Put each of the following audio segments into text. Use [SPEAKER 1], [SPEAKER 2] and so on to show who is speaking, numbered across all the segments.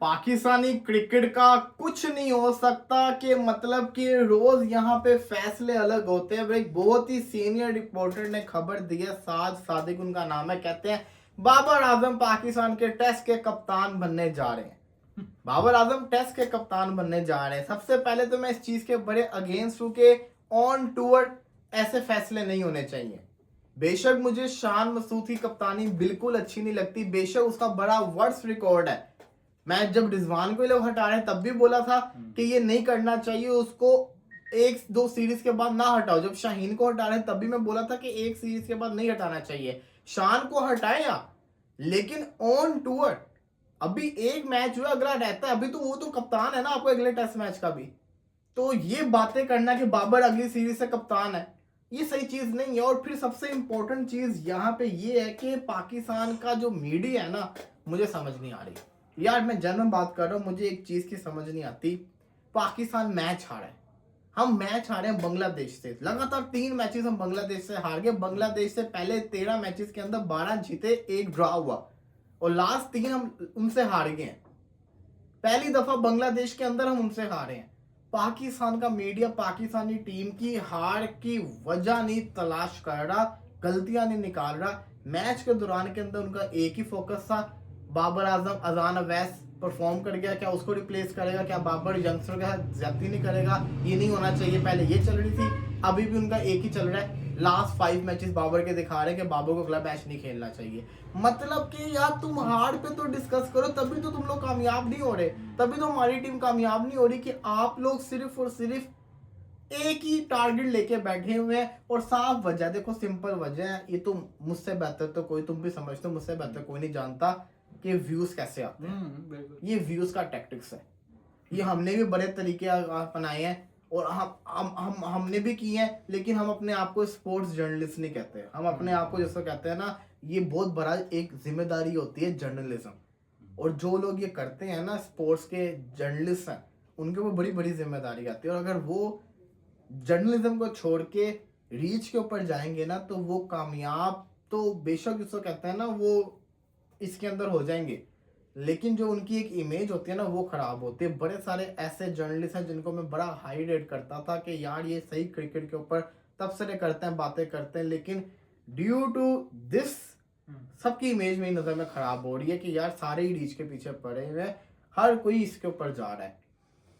[SPEAKER 1] Pakistani cricket का कुछ नहीं हो सकता कि मतलब कि रोज यहाँ पे फैसले अलग होते हैं। एक बहुत ही सीनियर रिपोर्टर ने खबर दी है, साद सादिक उनका नाम है, कहते हैं बाबर आजम पाकिस्तान के टेस्ट के कप्तान बनने जा रहे हैं। बाबर आजम टेस्ट के कप्तान बनने जा रहे हैं। सबसे पहले तो मैं इस चीज के बड़े अगेंस्ट हूं कि ऑन टूर ऐसे फैसले नहीं होने चाहिए। बेशक मुझे शान मसूद की कप्तानी बिल्कुल अच्छी नहीं लगती, बेशक उसका बड़ा वर्स्ट रिकॉर्ड है। मैं जब रिजवान को लोग हटा रहे तब भी बोला था कि ये नहीं करना चाहिए, उसको एक दो सीरीज के बाद ना हटाओ। जब शाहीन को हटा रहे तब भी मैं बोला था कि एक सीरीज के बाद नहीं हटाना चाहिए। शान को हटाया लेकिन ऑन टूर अभी एक मैच हुआ, अगला रहता है, अभी तो वो तो कप्तान है ना आपको अगले टेस्ट मैच का भी। तो ये बातें करना कि बाबर अगली सीरीज से कप्तान है, ये सही चीज नहीं है। और फिर सबसे इंपॉर्टेंट चीज यहाँ पे ये है कि पाकिस्तान का जो मीडिया है ना, मुझे समझ नहीं आ रही यार। मैं जनरल बात कर रहा हूँ, मुझे एक चीज की समझ नहीं आती। पाकिस्तान मैच हारा है, हम मैच हारे हैं बांग्लादेश से, लगातार 3 मैचेस हम बांग्लादेश से हार गए। बांग्लादेश से पहले 13 मैचेस के अंदर 12 जीते, 1 ड्रॉ हुआ और लास्ट 3 हम उनसे हार गए हैं। पहली दफा बांग्लादेश के अंदर हम उनसे हारे हैं। पाकिस्तान का मीडिया पाकिस्तानी टीम की हार की वजह नहीं तलाश कर रहा, गलतियां नहीं निकाल रहा। मैच के दौरान के अंदर उनका एक ही फोकस था, बाबर आजम अजान अवैस परफॉर्म कर गया, क्या उसको रिप्लेस करेगा, क्या बाबर यंगस्टर के साथ ज्यादती नहीं करेगा, ये नहीं होना चाहिए। पहले ये चल रही थी, अभी भी उनका एक ही चल रहा है। लास्ट 5 मैचेस बाबर के दिखा रहे हैं कि बाबर को अगला मैच नहीं खेलना चाहिए। मतलब कि यार तुम हार पे तो डिस्कस करो, तभी तो तुम लोग कामयाब नहीं हो रहे, तभी तो हमारी टीम कामयाब नहीं हो रही कि आप लोग सिर्फ और सिर्फ एक ही टारगेट लेके बैठे हुए हैं। और साफ वजह देखो, सिंपल वजह है, ये तो मुझसे बेहतर तो कोई, तुम भी समझते हो, मुझसे बेहतर कोई नहीं जानता कि व्यूज कैसे आते हैं। ये व्यूज का टैक्टिक्स है, ये हमने भी बड़े तरीके अपनाए हैं और हमने भी किए हैं। लेकिन हम अपने आप को स्पोर्ट्स जर्नलिस्ट नहीं कहते, हम अपने आप को जैसा कहते हैं ना, ये बहुत बड़ा एक जिम्मेदारी होती है जर्नलिज्म। और जो लोग ये करते हैं ना, स्पोर्ट्स के जर्नलिस्ट हैं, उनके ऊपर बड़ी बड़ी जिम्मेदारी आती है। और अगर वो जर्नलिज्म को छोड़ के रीच के ऊपर जाएंगे ना, तो वो कामयाब तो बेशक जिसको कहते हैं ना, वो इसके अंदर हो जाएंगे, लेकिन जो उनकी एक इमेज होती है ना, वो खराब होती है। बड़े सारे ऐसे जर्नलिस्ट हैं जिनको मैं बड़ा हाई रेट करता था कि यार ये सही क्रिकेट के ऊपर तबसरे करते हैं, बातें करते हैं, लेकिन ड्यू टू दिस सबकी इमेज मेरी नज़र में खराब हो रही है कि यार सारे ही रीच के पीछे पड़े हुए हैं, हर कोई इसके ऊपर जा रहा है।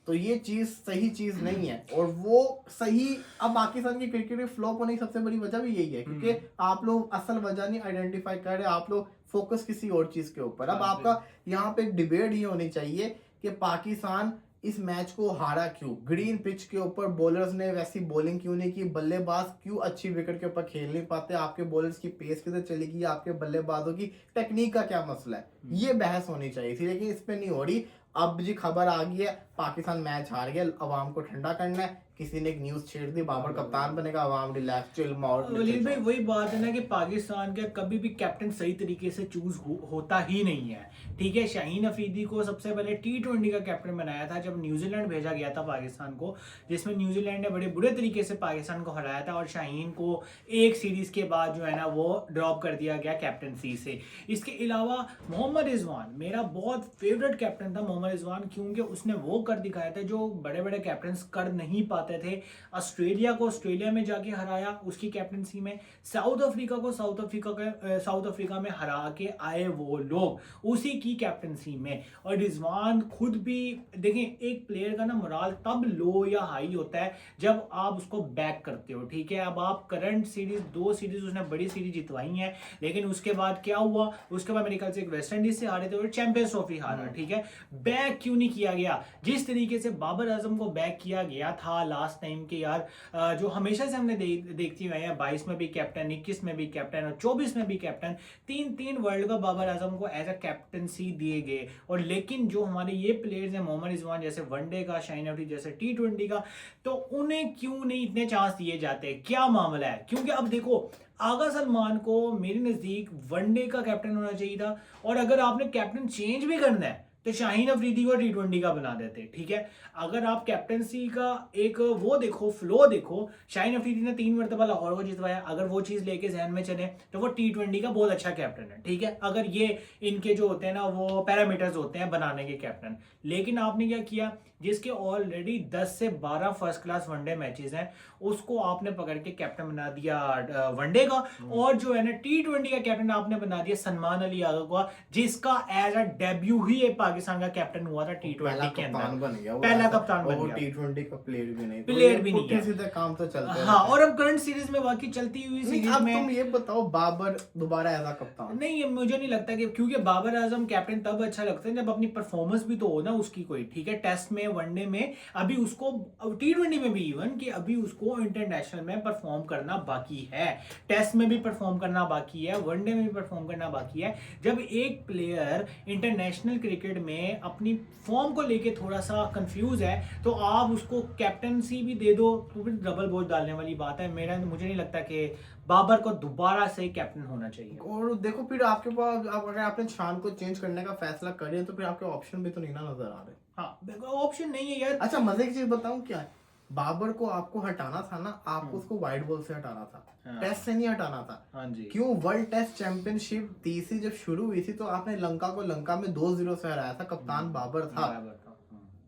[SPEAKER 1] तो ये चीज सही चीज नहीं है। और वो सही, अब पाकिस्तान की क्रिकेट में फ्लॉप होने की सबसे बड़ी वजह भी यही है, क्योंकि आप लोग असल वजह नहीं आइडेंटिफाई कर रहे, आप लोग फोकस किसी और चीज के ऊपर। अब आपका यहाँ पे एक डिबेट ये होनी चाहिए कि पाकिस्तान इस मैच को हारा क्यों, ग्रीन पिच के ऊपर बॉलर्स ने वैसी बॉलिंग क्यों नहीं की, बल्लेबाज क्यों अच्छी विकेट के ऊपर खेल नहीं पाते, आपके बॉलर्स की पेस किधर चलेगी, आपके बल्लेबाजों की टेक्निक का क्या मसला है, ये बहस होनी चाहिए थी, लेकिन इस पे नहीं हो रही। अब जी खबर आ गई है, पाकिस्तान मैच हार गया, अवाम को ठंडा करना है, किसी ने एक न्यूज छेड़ दी बाबर कप्तान बनेगा, अवाम रिलैक्स चिल माउट।
[SPEAKER 2] वलीद भाई वही बात है ना कि पाकिस्तान का कभी भी कैप्टन सही तरीके से चूज होता ही नहीं है। ठीक है, शाहीन अफरीदी को सबसे पहले T20 का कैप्टन बनाया था जब न्यूजीलैंड भेजा गया था पाकिस्तान को, जिसमें न्यूजीलैंड ने बड़े बुरे तरीके से पाकिस्तान को हराया था और शाहीन को एक सीरीज के बाद जो है ना वो ड्रॉप कर दिया गया कैप्टनसी से। इसके अलावा मोहम्मद रिजवान मेरा बहुत फेवरेट कैप्टन था। मोहम्मद रिजवान क्योंकि उसने वो कर दिखाया था जो बड़े बड़े कैप्टन कर नहीं पाते थे। ऑस्ट्रेलिया को ऑस्ट्रेलिया में जाके हराया उसकी कैप्टनसी में, साउथ अफ्रीका को साउथ अफ्रीका में हरा के आए वो लोग उसी की कैप्टनसी में। और रिजवान खुद भी देखें, एक प्लेयर का ना मोराल तब लो या हाई होता है जब आप उसको बैक करते हो। ठीक है, अब आप करंट सीरीज 2 सीरीज उसने बड़ी सीरीज जितवाई हैं, लेकिन उसके बाद क्या हुआ, उसके बाद मेरे ख्याल से एक वेस्ट इंडीज से हारे थे और चैंपियंस ट्रॉफी हारा। ठीक है, बैक क्यों नहीं किया गया जिस तरीके से बाबर आजम को बैक किया गया था लास्ट टाइम के यार, जो हमेशा से हमने देखती हुए हैं, 22 में भी कैप्टन, 21 में भी कैप्टन और 24 में भी captain, 3 world cup Babar Azam को एज अ कैप्टनसी दिए गए। और लेकिन जो हमारे ये प्लेयर्स हैं, मोहम्मद रिजवान जैसे वनडे का, शाहीन अफरीदी जैसे T20 का, तो उन्हें क्यों नहीं इतने चांस दिए जाते, क्या मामला है? क्योंकि अब देखो, आगा सलमान को मेरे नजदीक वनडे का कैप्टन होना चाहिए था, और अगर आपने कैप्टन चेंज भी करना है तो शाहीन अफरीदी को T20 का बना देते, ठीक है। अगर आप कैप्टनसी का एक वो देखो, फ्लो देखो, शाहीन अफरीदी ने 3 मरतबा लाहौर को जितवाया, अगर वो चीज़ लेके जहन में चले तो वो T20 का बहुत अच्छा कैप्टन है, ठीक है। अगर ये इनके जो होते हैं ना वो पैरामीटर्स होते हैं बनाने के कैप्टन, लेकिन आपने क्या किया, जिसके ऑलरेडी 10 से 12 फर्स्ट क्लास वनडे मैचेस हैं, उसको आपने पकड़ के कैप्टन बना दिया वनडे का, और जो है ना T20 का कैप्टन आपने बना दिया सलमान अली यादव का, जिसका एज अ डेब्यू ही ये पाकिस्तान का कैप्टन हुआ था T20 के अंदर,
[SPEAKER 1] बन गया,
[SPEAKER 2] पहला कप्तान बन गया,
[SPEAKER 1] T20 का प्लेयर भी नहीं,
[SPEAKER 2] प्लेयर भी नहीं है,
[SPEAKER 1] सीधे काम तो चलते
[SPEAKER 2] हाँ। और अब करंट सीरीज में वाकई चलती हुई सीरीज
[SPEAKER 1] अब
[SPEAKER 2] में
[SPEAKER 1] तुम ये बताओ, बाबर दोबारा ऐसा कप्तान
[SPEAKER 2] नहीं, मुझे नहीं लगता कि, क्योंकि बाबर आजम कैप्टन तब अच्छा लगता है जब अपनी परफॉर्मेंस भी तो हो ना उसकी कोई, ठीक है। टेस्ट में, वनडे में, अभी उसको T20 में भी इवन कि अभी उसको इंटरनेशनल में परफॉर्म करना बाकी है, टेस्ट में भी परफॉर्म करना बाकी है, वनडे में भी परफॉर्म करना बाकी है। जब एक प्लेयर इंटरनेशनल क्रिकेट में अपनी फॉर्म को लेके थोड़ा सा कंफ्यूज है तो आप उसको कैप्टनसी भी दे दो तो फिर डबल बोझ डालने वाली बात है। मुझे नहीं लगता कि बाबर को दोबारा से कैप्टन होना चाहिए।
[SPEAKER 1] और देखो फिर आपके पास, अगर आपने शान को चेंज करने का फैसला करे तो फिर आपके ऑप्शन भी तो नहीं ना नजर आ रहे।
[SPEAKER 2] हाँ, ऑप्शन नहीं है यार।
[SPEAKER 1] अच्छा, मजे की चीज बताऊं क्या है, बाबर को आपको हटाना था ना, आपको उसको वाइट बॉल से हटाना था, टेस्ट से नहीं हटाना था।
[SPEAKER 2] हाँ जी।
[SPEAKER 1] क्यों? वर्ल्ड टेस्ट चैंपियनशिप तीसरी जब शुरू हुई थी तो आपने लंका को लंका में 2-0 से हराया था, कप्तान बाबर था।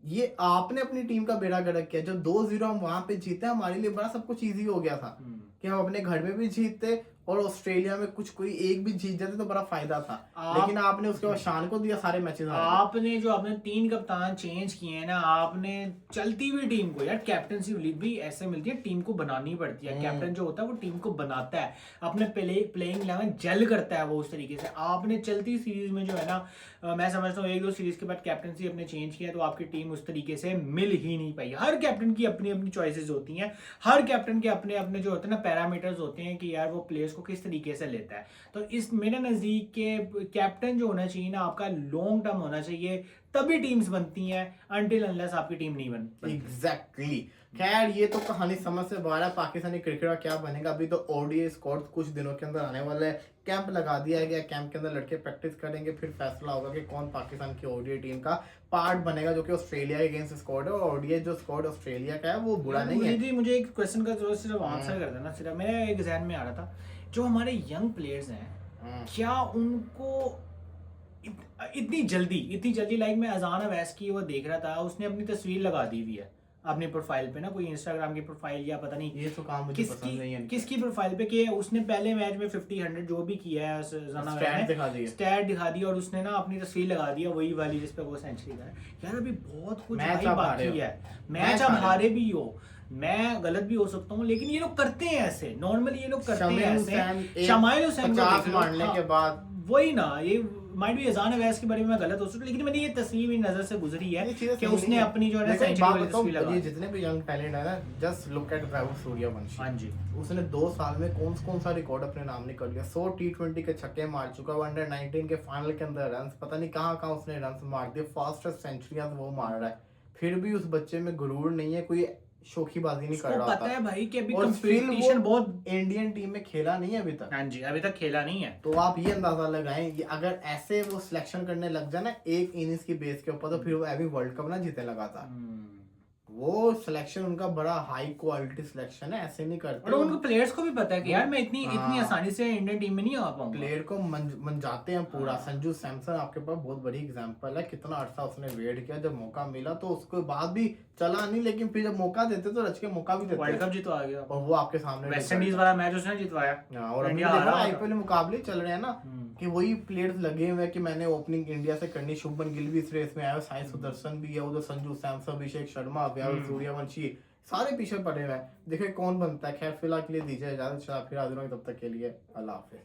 [SPEAKER 1] ये आपने अपनी टीम का बेड़ा गर्क किया। जब 2-0 हम वहां पे जीते, हमारे लिए बड़ा सब कुछ इजी हो गया था कि हम अपने घर में भी जीतते और ऑस्ट्रेलिया में कोई एक भी जीत जाते तो बड़ा फायदा था। लेकिन आपने उसके बाद शान को दिया सारे मैचेस।
[SPEAKER 2] आपने 3 कप्तान चेंज किए हैं ना, आपने चलती हुई टीम को, यार कैप्टनसी भी ऐसे मिलती है, टीम को बनानी पड़ती है। कैप्टन जो होता है वो टीम को बनाता है, अपने प्लेइंग 11 जेल करता है वो उस तरीके से। आपने चलती सीरीज में जो है ना, मैं समझता हूँ 1-2 सीरीज के बाद कैप्टनसी अपने चेंज किया तो आपकी टीम उस तरीके से मिल ही नहीं पाई। हर कैप्टन की अपनी अपनी चॉइसेस होती हैं, हर कैप्टन के अपने अपने जो होते हैं ना पैरामीटर्स होते हैं कि यार वो प्लेयर्स को किस तरीके से लेता है। तो इस मेरे नज़दीक के कैप्टन जो होना चाहिए ना आपका लॉन्ग टर्म होना चाहिए, तभी टीम्स बनती हैं, अनटिल अनलेस आपकी टीम नहीं बनती।
[SPEAKER 1] एग्जैक्टली। खैर ये तो कहानी समझ से बाहर है, पाकिस्तानी क्रिकेट का क्या बनेगा। अभी तो ओडीआई स्क्वाड कुछ दिनों के अंदर आने वाला है, कैंप लगा दिया गया, कैंप के अंदर लड़के प्रैक्टिस करेंगे, फिर फैसला होगा कि कौन पाकिस्तान की ओडीआई टीम का पार्ट बनेगा, जो कि ऑस्ट्रेलिया के अगेंस्ट स्क्वाड है। और ओडीआई जो स्क्वाड ऑस्ट्रेलिया का है वो बुरा नहीं है।
[SPEAKER 2] मुझे एक क्वेश्चन का जरूरत सिर्फ आंसर कर देना, सिर्फ मेरे एक ज़हन में आ रहा था, जो हमारे यंग प्लेयर्स हैं क्या उनको इतनी जल्दी लाइक मैं अजान अवैस की वो देख रहा था, उसने अपनी तस्वीर लगा दी हुई है अपनी प्रोफाइल पे ना, कोई इंस्टाग्राम की प्रोफाइल या पता नहीं
[SPEAKER 1] ये तो काम मुझे पसंद नहीं है।
[SPEAKER 2] किसकी प्रोफाइल पे कि उसने पहले मैच में 50-100 जो भी किया है स्टैट दिखा दी और उसने ना अपनी तस्वीर लगा दी वही वाली जिस पे वो सेंचुरी का है। यार अभी बहुत कुछ बाकी है, मैच आप हारे भी हो, मैं गलत भी हो सकता हूँ, लेकिन ये लोग करते हैं ऐसे, नॉर्मली ये लोग करते हैं ऐसे। शमाइल हुसैन को
[SPEAKER 1] मारने के बाद
[SPEAKER 2] वही ना, ये माइट भी अजान अवैस के बारे में मैं गलत हो सकता, लेकिन मैंने ये तस्वीर मेरी नजर से गुजरी है कि उसने अपनी जो है सेंचुरी वाली तस्वीर लगा।
[SPEAKER 1] ये जितने भी यंग टैलेंट है ना, just look at Vaibhav Suryavanshi.
[SPEAKER 2] हाँ जी,
[SPEAKER 1] उसने 2 साल में कौन सा रिकॉर्ड अपने नाम निकल लिया। 100 T20 के छक्के मार चुका, अंडर 19 के फाइनल के अंदर रन पता नहीं कहाँ उसने रन मार दिए, फास्टेस्ट सेंचुरियां वो मार रहा है। फिर भी उस बच्चे में गुरूर नहीं है, कोई शोखीबाजी नहीं कर रहा
[SPEAKER 2] पता है भाई कि अभी कंपटीशन बहुत
[SPEAKER 1] इंडियन टीम में खेला नहीं है अभी तक।
[SPEAKER 2] हाँ जी, अभी तक खेला नहीं है।
[SPEAKER 1] तो आप ये अंदाजा लगाएं कि अगर ऐसे वो सिलेक्शन करने लग जाए ना एक इनिंग्स की बेस के ऊपर, तो फिर वो अभी वर्ल्ड कप ना जीते लगातार। वो सिलेक्शन उनका बड़ा हाई क्वालिटी सिलेक्शन है, ऐसे नहीं करते।
[SPEAKER 2] और उनको प्लेयर्स को भी पता है कि यार मैं इतनी आसानी से इंडियन टीम में नहीं आ पाऊंगा।
[SPEAKER 1] प्लेयर को मन जाते हैं पूरा। संजू सैमसन आपके पास बहुत बड़ी एग्जांपल है, कितना अर्सा उसने वेट किया, जब मौका मिला तो उसके बाद भी चला नहीं, लेकिन फिर जब मौका देते तो रच के मौका भी देते।
[SPEAKER 2] वर्ल्ड कप जितवा गया
[SPEAKER 1] और वो आपके सामने
[SPEAKER 2] वेस्ट इंडीज वाला मैच उसने जितवाया।
[SPEAKER 1] और अभी देखो आईपीएल मुकाबले चल रहे हैं ना, कि वही प्लेयर्स लगे हुए हैं कि मैंने ओपनिंग इंडिया से करनी। शुभमन गिल भी इस रेस में आया, साई सुदर्शन भी है, उधर संजू सैमसन, अभिषेक शर्मा, वैभव सूर्यवंशी, सारे पीछे पड़े हुए हैं। देखिए कौन बनता है। खैर फिलहाल के लिए दीजिए इजाजत, फिर हाजिर होंगे, तब तक के लिए अल्लाह हाफिज।